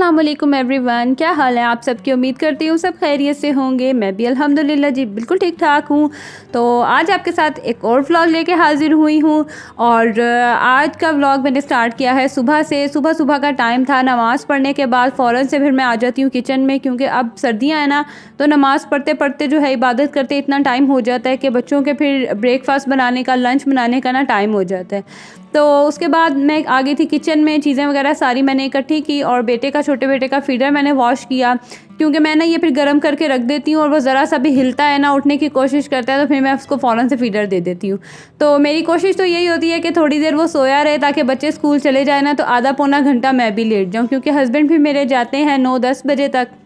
अस्सलाम वालेकुम एवरीवन, क्या हाल है आप सबकी। उम्मीद करती हूँ सब खैरियत से होंगे। मैं भी अल्हम्दुलिल्लाह जी बिल्कुल ठीक ठाक हूँ। तो आज आपके साथ एक और व्लॉग लेके हाज़िर हुई हूँ और आज का व्लॉग मैंने स्टार्ट किया है सुबह से। सुबह का टाइम था, नमाज़ पढ़ने के बाद फ़ौरन से फिर मैं आ जाती हूँ किचन में, क्योंकि अब सर्दियाँ हैं ना, तो नमाज़ पढ़ते पढ़ते जो है इबादत करते इतना टाइम हो जाता है कि बच्चों के फिर ब्रेकफास्ट बनाने का, लंच बनाने का ना टाइम हो जाता है। तो उसके बाद मैं आ गई थी किचन में, चीज़ें वगैरह सारी मैंने इकट्ठी की और छोटे बेटे का फीडर मैंने वॉश किया, क्योंकि मैं ना ये फिर गर्म करके रख देती हूँ और वो ज़रा सा भी हिलता है ना, उठने की कोशिश करता है, तो फिर मैं उसको फ़ौरन से फीडर दे देती हूँ। तो मेरी कोशिश तो यही होती है कि थोड़ी देर वो सोया रहे ताकि बच्चे स्कूल चले जाए ना, तो आधा पौना घंटा मैं भी लेट जाऊँ, क्योंकि हस्बैंड भी मेरे जाते हैं 9-10 बजे तक।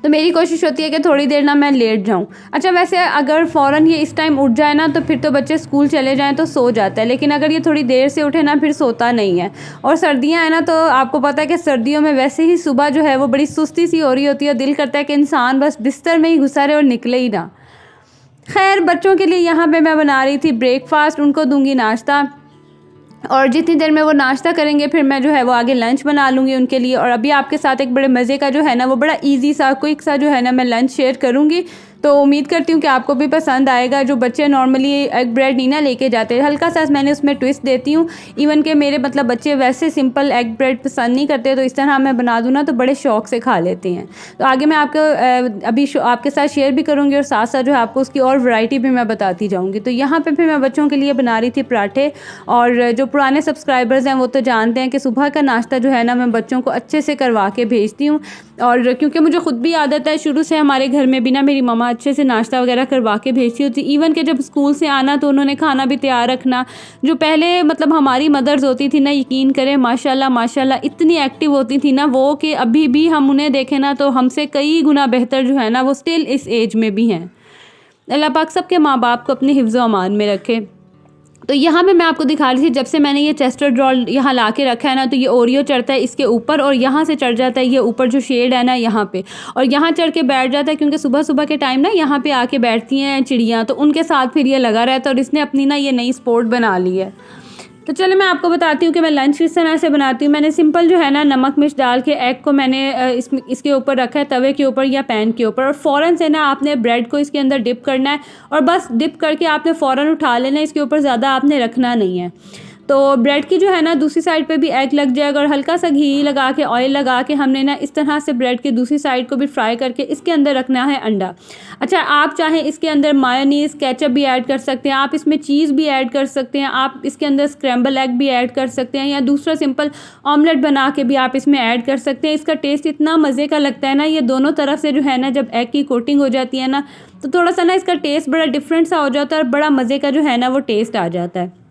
तो मेरी कोशिश होती है कि थोड़ी देर ना मैं लेट जाऊँ। अच्छा, वैसे अगर फ़ौरन ये इस टाइम उठ जाए ना, तो फिर तो बच्चे स्कूल चले जाएँ तो सो जाता है, लेकिन अगर ये थोड़ी देर से उठे ना, फिर सोता नहीं है। और सर्दियाँ हैं ना, तो आपको पता है कि सर्दियों में वैसे ही सुबह जो है वो बड़ी सुस्ती सी हो रही होती है, दिल करता है कि इंसान बस बिस्तर में ही घुसा रहे और निकले ही ना। खैर, बच्चों के लिए यहाँ पे मैं बना रही थी ब्रेकफास्ट, उनको दूंगी नाश्ता, और जितनी देर में वो नाश्ता करेंगे फिर मैं जो है वो आगे लंच बना लूँगी उनके लिए। और अभी आपके साथ एक बड़े मज़े का जो है ना, वो बड़ा इजी सा क्विक सा जो है ना, मैं लंच शेयर करूँगी। तो उम्मीद करती हूँ कि आपको भी पसंद आएगा। जो बच्चे नॉर्मली एग ब्रेड नहीं ना लेके जाते, हल्का सा मैंने उसमें ट्विस्ट देती हूँ। इवन के मेरे मतलब बच्चे वैसे सिंपल एग ब्रेड पसंद नहीं करते, तो इस तरह मैं बना दूँ ना तो बड़े शौक से खा लेते हैं। तो आगे मैं आपको अभी आपके साथ शेयर भी करूँगी और साथ साथ जो है आपको उसकी और वैरायटी भी मैं बताती जाऊँगी। तो यहाँ पर फिर मैं बच्चों के लिए बना रही थी पराठे, और जो पुराने सब्सक्राइबर्स हैं वो तो जानते हैं कि सुबह का नाश्ता जो है ना, मैं बच्चों को अच्छे से करवा के भेजती हूँ। और क्योंकि मुझे ख़ुद भी आदत है, शुरू से हमारे घर में भी ना मेरी मम्मा अच्छे से नाश्ता वगैरह करवा के भेजती होती। इवन के जब स्कूल से आना तो उन्होंने खाना भी तैयार रखना। जो पहले मतलब हमारी मदर्स होती थी ना, यकीन करें माशाल्लाह माशाल्लाह इतनी एक्टिव होती थी ना वो, कि अभी भी हम उन्हें देखें ना तो हमसे कई गुना बेहतर जो है ना वो स्टिल इस एज में भी हैं। अल्लाह पाक सबके माँ बाप को अपने हिफ्ज़ व अमान में रखे। तो यहाँ पे मैं आपको दिखा रही थी, जब से मैंने ये चेस्टर रोल यहाँ ला के रखा है ना, तो ये ओरियो चढ़ता है इसके ऊपर और यहाँ से चढ़ जाता है ये ऊपर जो शेड है ना यहाँ पे, और यहाँ चढ़ के बैठ जाता है, क्योंकि सुबह के टाइम ना यहाँ पे आके बैठती हैं चिड़ियाँ, तो उनके साथ फिर ये लगा रहता है और इसने अपनी ना ये नई स्पोर्ट बना ली है। तो चलो मैं आपको बताती हूँ कि मैं लंच किस तरह से बनाती हूँ। मैंने सिंपल जो है ना नमक मिर्च डाल के एग को मैंने इसके ऊपर रखा है, तवे के ऊपर या पैन के ऊपर, और फ़ौरन से ना आपने ब्रेड को इसके अंदर डिप करना है, और बस डिप करके आपने फ़ौरन उठा लेना है, इसके ऊपर ज़्यादा आपने रखना नहीं है। तो ब्रेड की जो है ना दूसरी साइड पे भी एग लग जाएगा, और हल्का सा घी लगा के, ऑयल लगा के हमने ना इस तरह से ब्रेड की दूसरी साइड को भी फ्राई करके इसके अंदर रखना है अंडा। अच्छा, आप चाहें इसके अंदर मायोनीज़ केचप भी ऐड कर सकते हैं, आप इसमें चीज़ भी ऐड कर सकते हैं, आप इसके अंदर स्क्रैम्बल एग भी ऐड कर सकते हैं, या दूसरा सिंपल ऑमलेट बना के भी आप इसमें ऐड कर सकते हैं। इसका टेस्ट इतना मज़े का लगता है ना, ये दोनों तरफ से जो है ना जब एग की कोटिंग हो जाती है ना, तो थोड़ा सा ना इसका टेस्ट बड़ा डिफरेंट सा हो जाता है और बड़ा मज़े का जो है ना वो टेस्ट आ जाता है।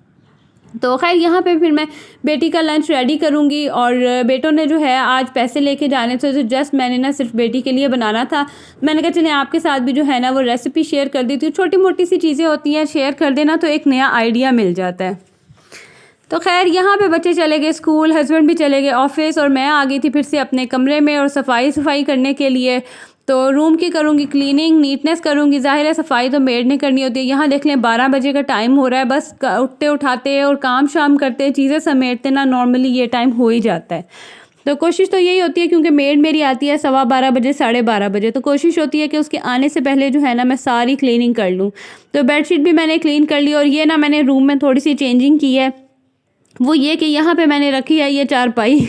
तो खैर यहाँ पे फिर मैं बेटी का लंच रेडी करूँगी, और बेटों ने जो है आज पैसे लेके जाने थे, तो जस्ट मैंने ना सिर्फ बेटी के लिए बनाना था। मैंने कहा चलिए आपके साथ भी जो है ना वो रेसिपी शेयर कर दी थी। छोटी मोटी सी चीज़ें होती हैं, शेयर कर देना तो एक नया आइडिया मिल जाता है। तो खैर यहाँ पे बच्चे चले गए स्कूल, हस्बैंड भी चले गए ऑफिस, और मैं आ गई थी फिर से अपने कमरे में और सफाई करने के लिए। तो रूम की करूँगी क्लीनिंग, नीटनेस करूँगी, ज़ाहिर है सफाई तो मेड ने करनी होती है। यहाँ देख लें 12 बजे का टाइम हो रहा है, बस उठते उठाते और काम शाम करते चीज़ें समेटते ना नॉर्मली ये टाइम हो ही जाता है। तो कोशिश तो यही होती है, क्योंकि मेड मेरी आती है 12:15 बजे 12:30 बजे, तो कोशिश होती है कि उसके आने से पहले जो है ना मैं सारी क्लीनिंग कर लूँ। तो बेडशीट भी मैंने क्लीन कर ली, और ये ना मैंने रूम में थोड़ी सी चेंजिंग की है, वो ये कि यहाँ पे मैंने रखी है ये चारपाई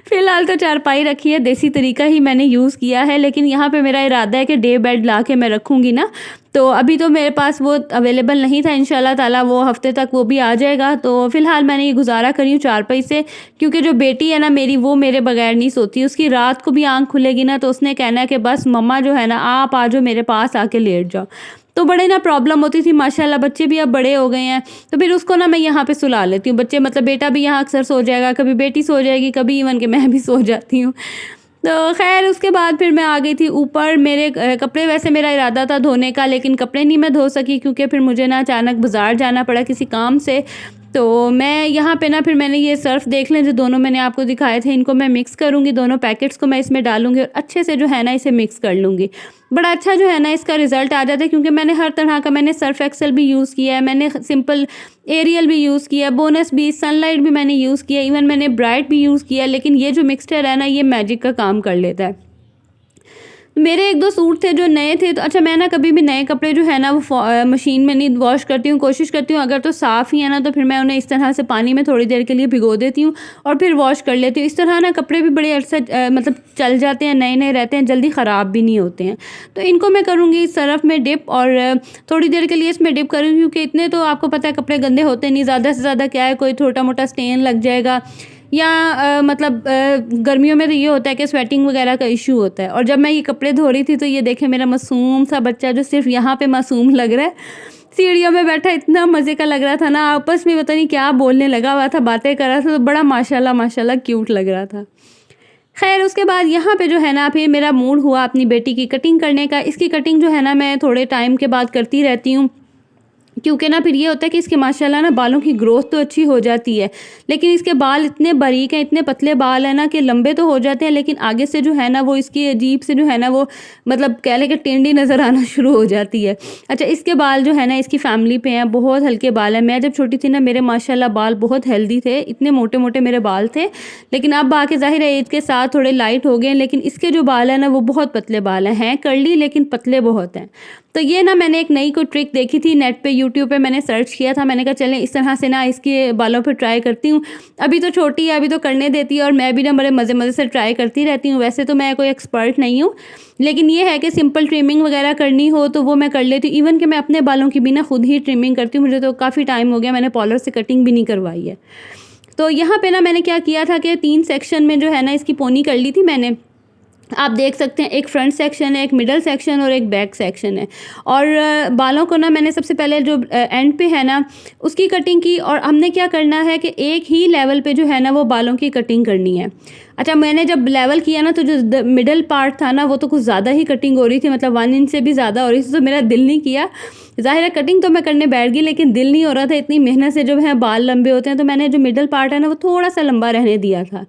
फ़िलहाल तो चारपाई रखी है, देसी तरीका ही मैंने यूज़ किया है, लेकिन यहाँ पे मेरा इरादा है कि डे बेड ला के मैं रखूँगी ना, तो अभी तो मेरे पास वो अवेलेबल नहीं था। इंशाल्लाह ताला वो हफ़्ते तक वो भी आ जाएगा। तो फ़िलहाल मैंने ये गुजारा करी हूँ चारपाई से, क्योंकि जो बेटी है ना मेरी, वो मेरे बगैर नहीं सोती। उसकी रात को भी आँख खुलेगी ना तो उसने कहना है कि बस मम्मा जो है ना आप आ जाओ मेरे पास आके लेट जाओ। तो बड़े ना प्रॉब्लम होती थी, माशाल्लाह बच्चे भी अब बड़े हो गए हैं, तो फिर उसको ना मैं यहाँ पे सुला लेती हूँ। बच्चे मतलब बेटा भी यहाँ अक्सर सो जाएगा, कभी बेटी सो जाएगी, कभी इवन के मैं भी सो जाती हूँ। तो खैर उसके बाद फिर मैं आ गई थी ऊपर। मेरे कपड़े, वैसे मेरा इरादा था धोने का, लेकिन कपड़े नहीं मैं धो सकी, क्योंकि फिर मुझे ना अचानक बाज़ार जाना पड़ा किसी काम से। तो मैं यहाँ पे ना फिर मैंने ये सर्फ़ देख लें जो दोनों मैंने आपको दिखाए थे, इनको मैं मिक्स करूँगी, दोनों पैकेट्स को मैं इसमें डालूँगी और अच्छे से जो है ना इसे मिक्स कर लूँगी। बड़ा अच्छा जो है ना इसका रिज़ल्ट आ जाता है, क्योंकि मैंने हर तरह का, मैंने सर्फ़ एक्सेल भी यूज़ किया है, मैंने सिंपल एरियल भी यूज़ किया है, बोनस भी, सनलाइट भी मैंने यूज़ किया है, इवन मैंने ब्राइट भी यूज़ किया है, लेकिन ये जो मिक्सचर है ना ये मैजिक का काम कर लेता है। मेरे 1-2 सूट थे जो नए थे, तो अच्छा मैं ना कभी भी नए कपड़े जो है ना वो मशीन में नहीं वॉश करती हूँ, कोशिश करती हूँ अगर तो साफ़ ही है ना तो फिर मैं उन्हें इस तरह से पानी में थोड़ी देर के लिए भिगो देती हूँ और फिर वॉश कर लेती हूँ। इस तरह ना कपड़े भी बड़े अरसा मतलब चल जाते हैं, नए-नए रहते हैं, जल्दी ख़राब भी नहीं होते हैं। तो इनको मैं करूँगी सर्फ़ में डिप और थोड़ी देर के लिए इसमें डिप करूँगी, क्योंकि इतने तो आपको पता है कपड़े गंदे होते नहीं, ज़्यादा से ज़्यादा क्या है कोई छोटा-मोटा स्टेन लग जाएगा या मतलब गर्मियों में तो ये होता है कि स्वेटिंग वगैरह का इशू होता है। और जब मैं ये कपड़े धो रही थी तो ये देखें मेरा मासूम सा बच्चा जो सिर्फ यहाँ पे मासूम लग रहा है, सीढ़ियों में बैठा इतना मज़े का लग रहा था ना, आपस में पता नहीं क्या बोलने लगा हुआ था, बातें कर रहा था, तो बड़ा माशाल्लाह माशाल्लाह क्यूट लग रहा था। खैर उसके बाद यहाँ पे जो है ना फिर मेरा मूड हुआ अपनी बेटी की कटिंग करने का। इसकी कटिंग जो है ना मैं थोड़े टाइम के बाद करती रहती हूँ, क्योंकि ना फिर ये होता है कि इसके माशाल्लाह ना बालों की ग्रोथ तो अच्छी हो जाती है, लेकिन इसके बाल इतने बारीक हैं, इतने पतले बाल हैं ना कि लंबे तो हो जाते हैं, लेकिन आगे से जो है ना वो इसकी अजीब से जो है ना वो मतलब कह लें कि टेंडी नज़र आना शुरू हो जाती है। अच्छा इसके बाल जो है ना इसकी फैमिली पे हैं, बहुत हल्के बाल हैं। मैं जब छोटी थी ना मेरे माशाल्लाह बाल बहुत हेल्दी थे, इतने मोटे मोटे मेरे बाल थे, लेकिन अब आके ज़ाहिर है एज के साथ थोड़े लाइट हो गए हैं, लेकिन इसके जो बाल हैं ना वो बहुत पतले बाल हैं कर्ली, लेकिन पतले बहुत हैं। तो ये ना मैंने एक नई कोई ट्रिक देखी थी नेट पे, यूट्यूब पे मैंने सर्च किया था, मैंने कहा चलें इस तरह से ना इसके बालों पे ट्राई करती हूँ। अभी तो छोटी है, अभी तो करने देती है और मैं भी ना बड़े मज़े मज़े से ट्राई करती रहती हूँ। वैसे तो मैं कोई एक्सपर्ट नहीं हूँ, लेकिन ये है कि सिंपल ट्रिमिंग वगैरह करनी हो तो वो मैं कर लेती हूँ। इवन कि मैं अपने बालों की भी ना खुद ही ट्रिमिंग करती हूँ, मुझे तो काफ़ी टाइम हो गया मैंने पार्लर से कटिंग भी नहीं करवाई है। तो यहाँ पे ना मैंने क्या किया था कि 3 सेक्शन में जो है ना इसकी पोनी कर ली थी मैंने। आप देख सकते हैं एक फ्रंट सेक्शन है, एक मिडल सेक्शन और एक बैक सेक्शन है। और बालों को ना मैंने सबसे पहले जो एंड पे है ना उसकी कटिंग की, और हमने क्या करना है कि एक ही लेवल पे जो है ना वो बालों की कटिंग करनी है। अच्छा मैंने जब लेवल किया ना तो जो मिडल पार्ट था ना वो तो कुछ ज़्यादा ही कटिंग हो रही थी, मतलब 1 इंच से भी ज़्यादा हो रही थी, तो मेरा दिल नहीं किया। ज़ाहिर है कटिंग तो मैं करने बैठ गई, लेकिन दिल नहीं हो रहा था, इतनी मेहनत से जो है बाल लंबे होते हैं, तो मैंने जो मिडल पार्ट है ना वो थोड़ा सा लंबा रहने दिया था।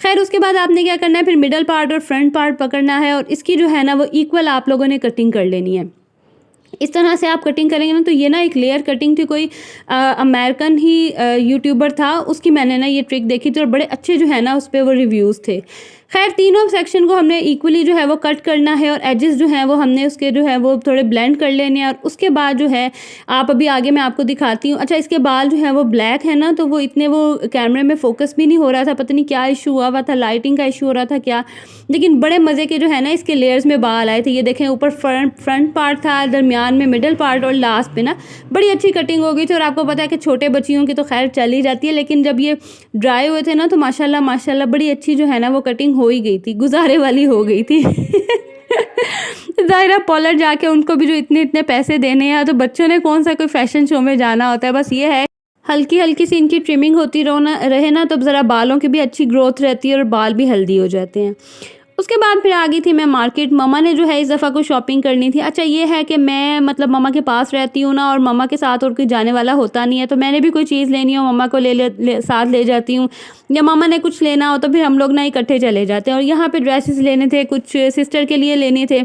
खैर उसके बाद आपने क्या करना है, फिर मिडल पार्ट और फ्रंट पार्ट पकड़ना है और इसकी जो है ना वो इक्वल आप लोगों ने कटिंग कर लेनी है। इस तरह से आप कटिंग करेंगे ना तो ये ना एक लेयर कटिंग थी, कोई अमेरिकन ही यूट्यूबर था, उसकी मैंने ना ये ट्रिक देखी थी और बड़े अच्छे जो है ना उस पर वो रिव्यूज़ थे। खैर तीनों सेक्शन को हमने इक्वली जो है वो कट करना है और एजेस जो हैं वो हमने उसके जो है वो थोड़े ब्लेंड कर लेने हैं। और उसके बाद जो है आप अभी आगे मैं आपको दिखाती हूँ। अच्छा इसके बाल जो है वो ब्लैक है ना, तो वो इतने वो कैमरे में फोकस भी नहीं हो रहा था, पता नहीं क्या इशू हुआ था, लाइटिंग का इशू हो रहा था क्या, लेकिन बड़े मज़े के जो है ना इसके लेयर्स में बाल आए थे। ये देखें ऊपर फ्रंट पार्ट था, दरमियान में मिडल पार्ट और लास्ट पे ना बड़ी अच्छी कटिंग हो गई थी। और आपको पता है कि छोटे बच्चियों की तो खैर चल ही जाती है, लेकिन जब ये ड्राई हुए थे ना तो माशाल्लाह माशाल्लाह बड़ी अच्छी जो है ना वो कटिंग हो ही गई थी, गुजारे वाली हो गई थी। ज़ाहिर पार्लर जाके उनको भी जो इतने पैसे देने हैं, तो बच्चों ने कौन सा कोई फैशन शो में जाना होता है। बस ये है हल्की हल्की सी इनकी ट्रिमिंग होती रहे ना, तो ज़रा बालों की भी अच्छी ग्रोथ रहती है और बाल भी हेल्दी हो जाते हैं। उसके बाद फिर आ गई थी मैं मार्केट। मम्मा ने जो है इस दफ़ा कुछ शॉपिंग करनी थी। अच्छा ये है कि मैं मतलब मम्मा के पास रहती हूँ ना, और मम्मा के साथ और कोई जाने वाला होता नहीं है, तो मैंने भी कोई चीज़ लेनी हो मम्मा को साथ ले जाती हूँ, या मम्मा ने कुछ लेना हो तो फिर हम लोग ना इकट्ठे चले जाते हैं। और यहाँ पे ड्रेसेस लेने थे, कुछ सिस्टर के लिए लेने थे,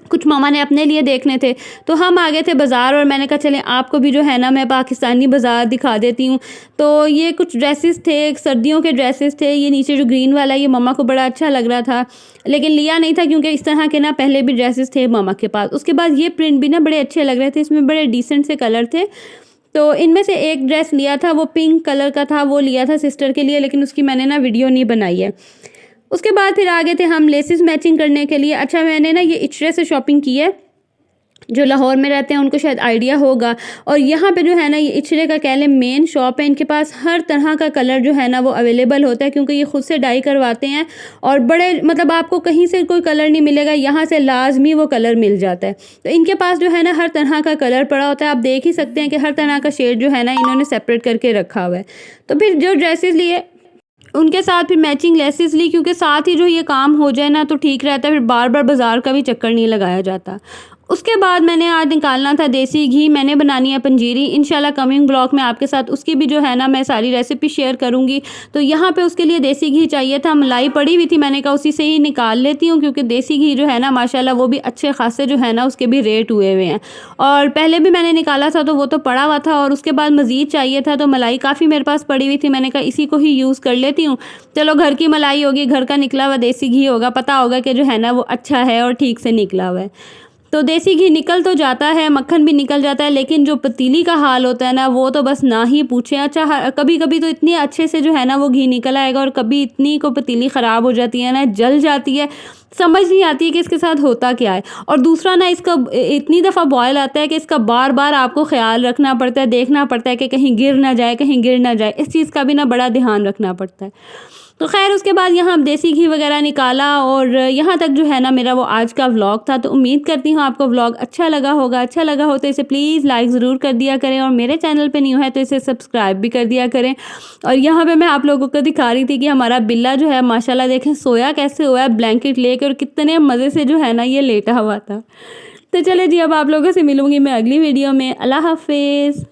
कुछ मामा ने अपने लिए देखने थे, तो हम आ गए थे बाज़ार। और मैंने कहा चलें आपको भी जो है ना मैं पाकिस्तानी बाज़ार दिखा देती हूँ। तो ये कुछ ड्रेसेस थे, सर्दियों के ड्रेसेस थे। ये नीचे जो ग्रीन वाला ये मम्मा को बड़ा अच्छा लग रहा था, लेकिन लिया नहीं था क्योंकि इस तरह के ना पहले भी ड्रेसेस थे मम्मा के पास। उसके बाद ये प्रिंट भी ना बड़े अच्छे लग रहे थे, इसमें बड़े डिसेंट से कलर थे। तो इनमें से एक ड्रेस लिया था, वो पिंक कलर का था, वो लिया था सिस्टर के लिए, लेकिन उसकी मैंने ना वीडियो नहीं बनाई है। उसके बाद फिर आगे थे हम लेसिस मैचिंग करने के लिए। अच्छा मैंने ना ये इचरे से शॉपिंग की है, जो लाहौर में रहते हैं उनको शायद आइडिया होगा। और यहाँ पे जो है ना ये इचरे का कह लें मेन शॉप है, इनके पास हर तरह का कलर जो है ना वो अवेलेबल होता है, क्योंकि ये खुद से डाई करवाते हैं। और बड़े मतलब आपको कहीं से कोई कलर नहीं मिलेगा, यहाँ से लाजमी वो कलर मिल जाता है। तो इनके पास जो है ना हर तरह का कलर पड़ा होता है, आप देख ही सकते हैं कि हर तरह का शेड जो है ना इन्होंने सेपरेट करके रखा हुआ है। तो फिर जो ड्रेसेस लिए उनके साथ फिर मैचिंग लेसेस ली, क्योंकि साथ ही जो ये काम हो जाए ना तो ठीक रहता है, फिर बार बार बाज़ार का भी चक्कर नहीं लगाया जाता। उसके बाद मैंने आज निकालना था देसी घी, मैंने बनानी है पंजीरी। इंशाल्लाह कमिंग ब्लॉग में आपके साथ उसकी भी जो है ना मैं सारी रेसिपी शेयर करूँगी। तो यहाँ पे उसके लिए देसी घी चाहिए था, मलाई पड़ी हुई थी, मैंने कहा उसी से ही निकाल लेती हूँ, क्योंकि देसी घी जो है ना माशाल्लाह वो भी अच्छे खासे जो है ना उसके भी रेट हुए हुए हैं। और पहले भी मैंने निकाला था तो वो तो पड़ा हुआ था, और उसके बाद मज़ीद चाहिए था, तो मलाई काफ़ी मेरे पास पड़ी हुई थी, मैंने कहा इसी को ही यूज़ कर लेती हूँ। चलो घर की मलाई होगी, घर का निकला हुआ देसी घी होगा, पता होगा कि जो है ना वो अच्छा है और ठीक से निकला हुआ है। तो देसी घी निकल तो जाता है, मक्खन भी निकल जाता है, लेकिन जो पतीली का हाल होता है ना वो तो बस ना ही पूछें। अच्छा कभी कभी तो इतनी अच्छे से जो है ना वो घी निकल आएगा, और कभी इतनी को पतीली ख़राब हो जाती है ना, जल जाती है, समझ नहीं आती है कि इसके साथ होता क्या है। और दूसरा ना इसका इतनी दफ़ा बॉयल आता है कि इसका बार बार आपको ख्याल रखना पड़ता है, देखना पड़ता है कि कहीं गिर ना जाए, कहीं गिर ना जाए, इस चीज़ का भी ना बड़ा ध्यान रखना पड़ता है। तो खैर उसके बाद यहाँ देसी घी वगैरह निकाला, और यहाँ तक जो है ना मेरा वो आज का व्लॉग था। तो उम्मीद करती हूँ आपको व्लॉग अच्छा लगा होगा। अच्छा लगा हो तो इसे प्लीज़ लाइक ज़रूर कर दिया करें, और मेरे चैनल पे न्यू है तो इसे सब्सक्राइब भी कर दिया करें। और यहाँ पे मैं आप लोगों को दिखा रही थी कि हमारा बिल्ला जो है माशाल्लाह देखें सोया कैसे हुआ है ब्लैंकेट लेकर, और कितने मज़े से जो है ना ये लेटा हुआ था। तो चले जी, अब आप लोगों से मिलूँगी मैं अगली वीडियो में। अल्लाह हाफिज़।